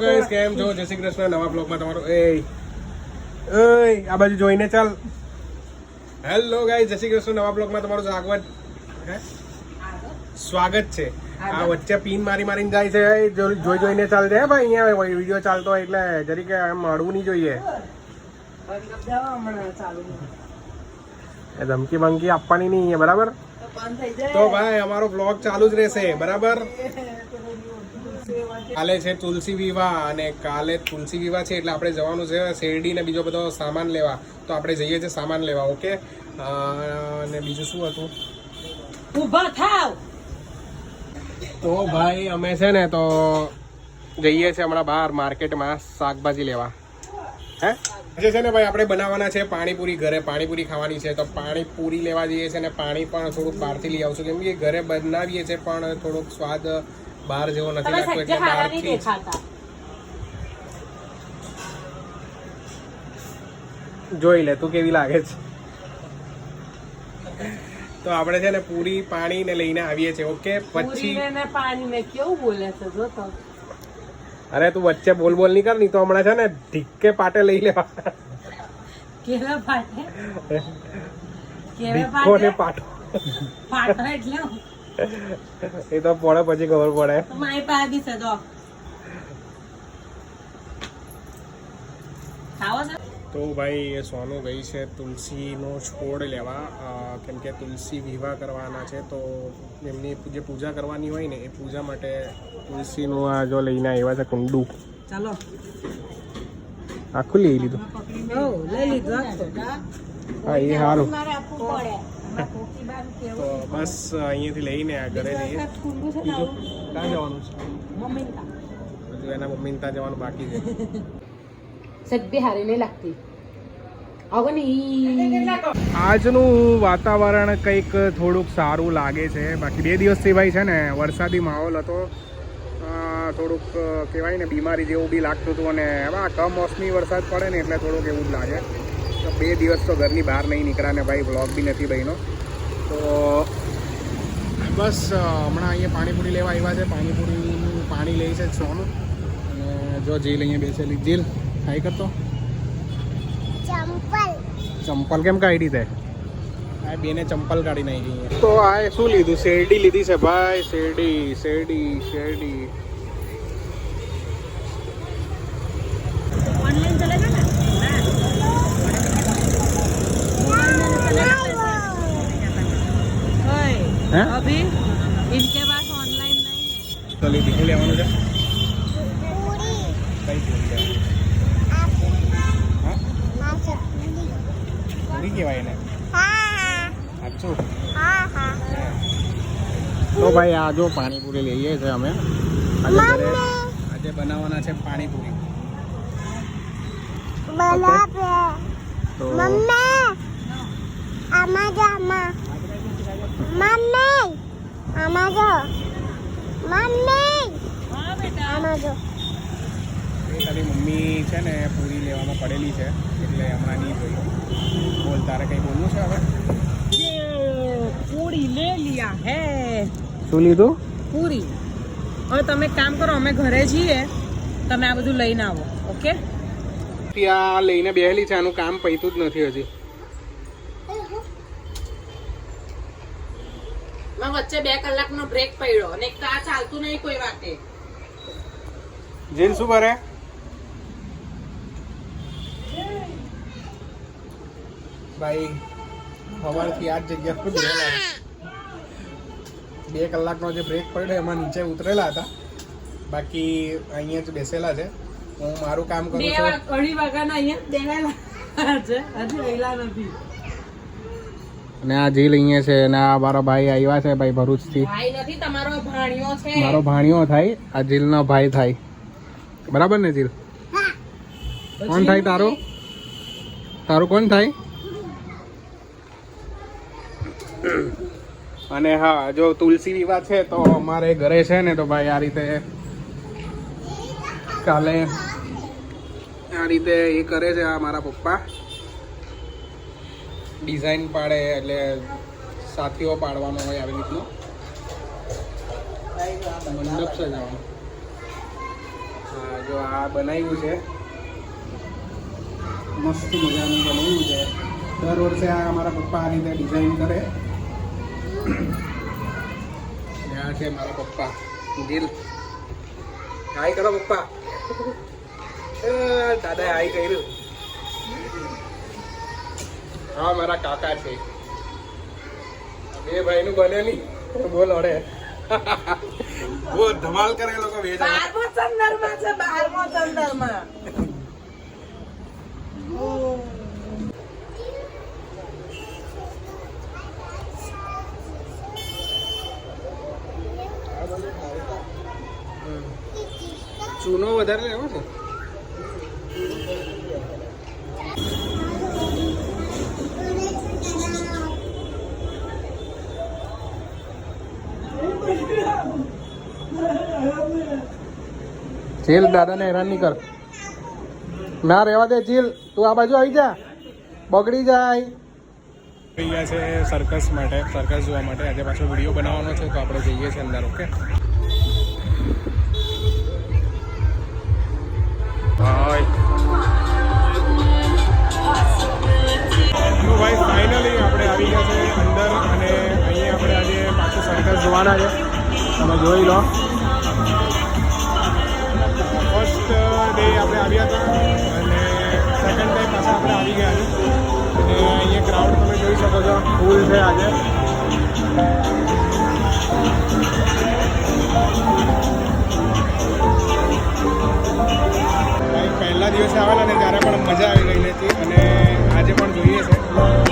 Guys કેમ છો? જય શ્રી કૃષ્ણ. નવા બ્લોગમાં તમારું આ બાજુ જોઈને ચાલ. હેલો ગાઈસ, જય શ્રી કૃષ્ણ. નવા બ્લોગમાં તમારું સ્વાગત છે. આ વચ્ચે પીન મારીને જાય છે. જોઈને ચાલજે ભાઈ. અહીંયા વિડીયો ચાલતો હોય એટલે જરીકે મળવું નહીં જોઈએ. ધમકી બંકી આપવાની નહીં, બરાબર? તો ભાઈ અમારો બ્લોગ ચાલુ જ રહેશે, બરાબર? કાલે છે તુલસી વિવાહ અને કાલે તુલસી વિવાહ છે એટલે આપણે જવાનું છે શેરડી ને બીજો બધો સામાન લેવા. તો આપણે જઈએ છીએ સામાન લેવા. ઓકે, અને બીજું શું હતું? ઊભા થાવ. તો ભાઈ અમે છે ને તો જઈએ છીએ હમણાં બહાર માર્કેટમાં શાકભાજી લેવા. હે આજે છે ને ભાઈ આપણે બનાવવાના છે પાણીપુરી. ઘરે પાણીપુરી ખાવાની છે તો પાણીપુરી લેવા જઈએ છીએ. અને પાણી પણ થોડુંક બહારથી લઈ આવશું, કેમ કે ઘરે બનાવીએ છીએ પણ થોડોક સ્વાદ બહાર જેવો નથી લાગતો એટલે બહારથી જોઈ લે તું કેવી લાગે છે. તો આપણે છે ને પૂરી પાણી ને લઈને આવીએ છીએ. ઓકે, પછી પાણી ને કેવું બોલે છે જો તો. અરે તું વચ્ચે બોલ નહીં કર, નહીં તો હમણાં છે ને ઢીકે પાટે લઈ લેવા. કેવા પાટે? ઢીકો ને પાટો. પાટો એટલે એ તો પડે પછી ખબર પડે. મારી પાસે છે જો. ખાવો છે? તો ભાઈ સોનું ગઈ છે તુલસીનો છોડ લેવા, કેમ કે તુલસી વિવાહ કરવાના છે તો એમની જે પૂજા કરવાની હોય ને એ પૂજા માટે તુલસીનું આ જો લઈને આવ્યા છે કુંડું. ચાલો આખું લઈ લીધું. લઈ લીધું. હા, એ સારું. તો બસ અહીંયાથી લઈને આ ઘરે જઈએ. બીજું ક્યાં જવાનું છે? હજુ એના મમ્મી ત્યાં જવાનું બાકી છે. સબ્બી હારી નહીં લાગતી. આજનું વાતાવરણ કંઈક થોડુંક સારું લાગે છે. બાકી 2 દિવસથી ભાઈ છે ને વરસાદી માહોલ હતો. થોડુંક કહેવાય ને બીમારી જેવું બી લાગતું હતું. અને હવે કમોસમી વરસાદ પડે ને એટલે થોડુંક એવું જ લાગે. તો 2 દિવસ તો ઘરની બહાર નહીં નીકળ્યા ને ભાઈ વ્લોગ બી નથી બહેનો. તો બસ હમણાં અહીંયા પાણીપુરી લેવા આવ્યા છે. પાણીપુરીનું પાણી લે છે સોનું. અને જો જીલ અહીંયા બેસેલી. જીલ હાઈ કરતો. ચંપલ કેમ કાઢી તે? આ બેને ચંપલ કાઢી નાખી. તો આ શું લીધું? શેરડી લીધી છે ભાઈ. શેરડી. ऑनलाइन चलेगा ना? हैं? अभी इनके पास ऑनलाइन नहीं है. તો લીધી લેવાનું છે. કઈ પૂરી પૂરી કહેવાય ને? સાચું? તો ભાઈ આ જો પાણીપુરી લઈએ છીએ અમે. આજે બનાવવાના છે પાણીપુરી. તો તારી મમ્મી છે ને પૂરી લેવામાં પડેલી છે એટલે હમણાં નહીં જોઈ. બોલ, તારે કંઈ બોલવું છે હવે? પૂરી લે લિયા હે. શું લીધું? પૂરી. હવે તમે કામ કરો, અમે ઘરે જઈએ, તમે આ બધું લઈને આવો. ઓકે? ત્યાં લઈને બેહેલી છે. આનું કામ પૈતું જ નથી હજી. મેં વચ્ચે 2 કલાકનો બ્રેક પડ્યો અને એક આ ચાલતું નહીં કોઈ વાતે. જીલ શું કરે? ભાઈ સવારથી આ જ જગ્યા પર બેઠેલા. 2 કલાકનો જે બ્રેક પડ્યો એમાં નીચે ઉતરેલા હતા. બાકી અહીંયા જ બેસેલા છે. હું મારું કામ કરું છું. 2:30 વાગ્યાના અહીંયા દેવાયેલા છે, હજી આવેલા નથી. અને આ જીલ અહીંયા છે અને આ મારો ભાઈ આવ્યા છે ભાઈ ભરૂચથી. ભાઈ નથી, તમારો ભાણિયો છે. મારો ભાણિયો થાય, આ જીલનો ભાઈ થાય. બરાબર ને જીલ? કોણ થાય તારું? તારું કોણ થાય? અને હા, જો તુલસી વિવાહ છે તો અમારે ઘરે છે ને તો ભાઈ આ રીતે કાલે આ રીતે એ કરે છે. આ મારા પપ્પા ડિઝાઇન પાડે એટલે સાથીઓ પાડવાનો હોય આવી રીતનો મંડપ સજાવવાનો. હા જો આ બનાવ્યું છે, મસ્ત મજાનું બનાવ્યું છે. દર વર્ષે આ અમારા પપ્પા આ રીતે ડિઝાઇન કરે. આ છે મારા પપ્પા દિલ. હાય કરો પપ્પા. દાદાએ હાય કર્યું. હા મારા કાકા છે. બે ભાઈનું બને નહીં બોલ અડે. બહુ ધમાલ કરે એ લોકો બે જણા. 12મો ચંદરમાં. ચૂનો વધારે લેવો છે. ચીલ દાદાને હેરાન નહીં કર. ના રહેવા દે ચીલ, તું આ બાજુ આવી જા, બગડી જાય. થઈ ગયા છે સર્કસ માટે, સર્કસ જોવા માટે. આજે પાછો વિડીયો બનાવવાનો છે તો આપણે જઈએ છીએ અંદર. ઓકે ભાઈ ફાઇનલી આપણે આવી ગયા છે અંદર અને અહીંયા આપણે આજે પાછું સર્કસ જોવાના છે. તમે જોઈ લો. ફર્સ્ટ ડે આપણે આવ્યા હતા અને સેકન્ડ ડે પાછા આપણે આવી ગયા છે. અને અહીંયા ક્રાઉડ તમે જોઈ શકો છો, ફૂલ છે આજે. પહેલા દિવસે આવેલા ને ત્યારે પણ મજા આવી ગઈ હતી અને આજે પણ જોઈએ છે.